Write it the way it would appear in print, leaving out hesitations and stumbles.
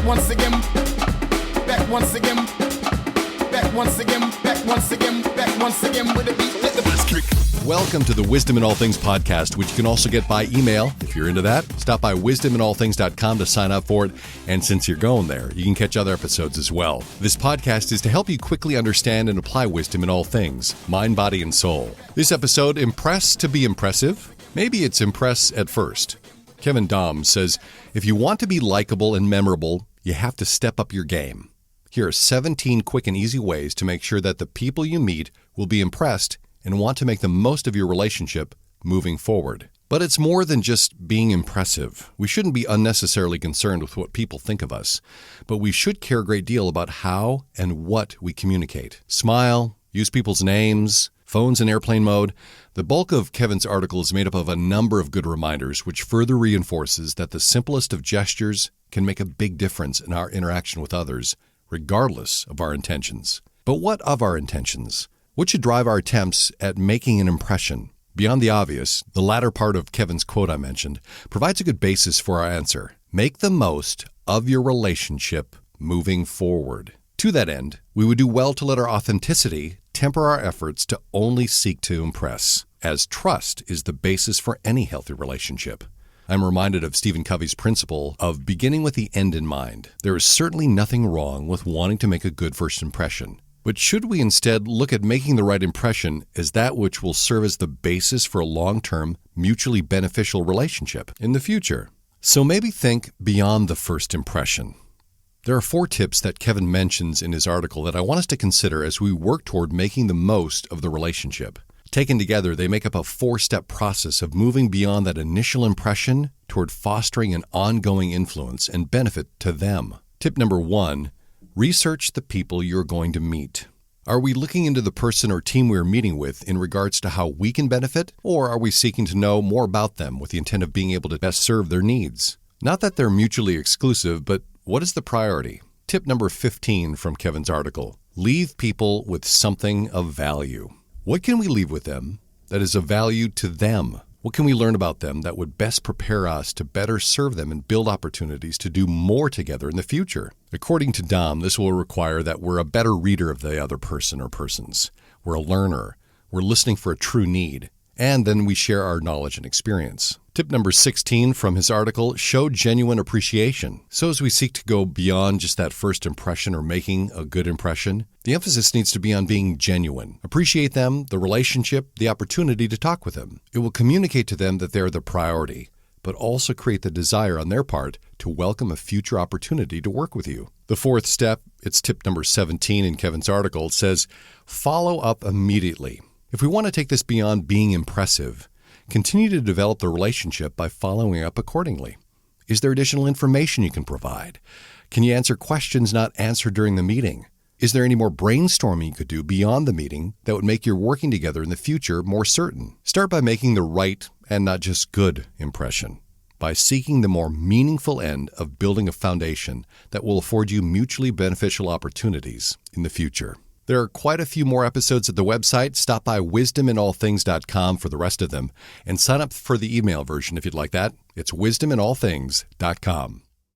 once again, back once again, back once again, back once again, back once again with a beat. Let the bass kick. Welcome to the Wisdom in All Things podcast, which you can also get by email. If you're into that, stop by wisdominallthings.com to sign up for it. And since you're going there, you can catch other episodes as well. This podcast is to help you quickly understand and apply wisdom in all things, mind, body, and soul. This episode, Impress to be Impressive. Maybe it's impress at first. Kevin Dom says, if you want to be likable and memorable, you have to step up your game. Here are 17 quick and easy ways to make sure that the people you meet will be impressed and want to make the most of your relationship moving forward. But it's more than just being impressive. We shouldn't be unnecessarily concerned with what people think of us, but we should care a great deal about how and what we communicate. Smile, use people's names, phones in airplane mode. The bulk of Kevin's article is made up of a number of good reminders, which further reinforces that the simplest of gestures can make a big difference in our interaction with others, regardless of our intentions. But what of our intentions? What should drive our attempts at making an impression? Beyond the obvious, the latter part of Kevin's quote I mentioned provides a good basis for our answer. Make the most of your relationship moving forward. To that end, we would do well to let our authenticity temper our efforts to only seek to impress, as trust is the basis for any healthy relationship. I'm reminded of Stephen Covey's principle of beginning with the end in mind. There is certainly nothing wrong with wanting to make a good first impression. But should we instead look at making the right impression as that which will serve as the basis for a long-term, mutually beneficial relationship in the future? So maybe think beyond the first impression. There are 4 tips that Kevin mentions in his article that I want us to consider as we work toward making the most of the relationship. Taken together, they make up a 4-step process of moving beyond that initial impression toward fostering an ongoing influence and benefit to them. Tip number 1, research the people you're going to meet. Are we looking into the person or team we're meeting with in regards to how we can benefit, or are we seeking to know more about them with the intent of being able to best serve their needs? Not that they're mutually exclusive, but what is the priority? Tip number 15 from Kevin's article, leave people with something of value. What can we leave with them that is of value to them? What can we learn about them that would best prepare us to better serve them and build opportunities to do more together in the future? According to Dom, this will require that we're a better reader of the other person or persons. We're a learner. We're listening for a true need. And then we share our knowledge and experience. Tip number 16 from his article, show genuine appreciation. So as we seek to go beyond just that first impression or making a good impression, the emphasis needs to be on being genuine. Appreciate them, the relationship, the opportunity to talk with them. It will communicate to them that they're the priority, but also create the desire on their part to welcome a future opportunity to work with you. The 4th step, it's tip number 17 in Kevin's article, it says, follow up immediately. If we want to take this beyond being impressive, continue to develop the relationship by following up accordingly. Is there additional information you can provide? Can you answer questions not answered during the meeting? Is there any more brainstorming you could do beyond the meeting that would make your working together in the future more certain? Start by making the right and not just good impression, by seeking the more meaningful end of building a foundation that will afford you mutually beneficial opportunities in the future. There are quite a few more episodes at the website. Stop by wisdominallthings.com for the rest of them and sign up for the email version if you'd like that. It's wisdominallthings.com.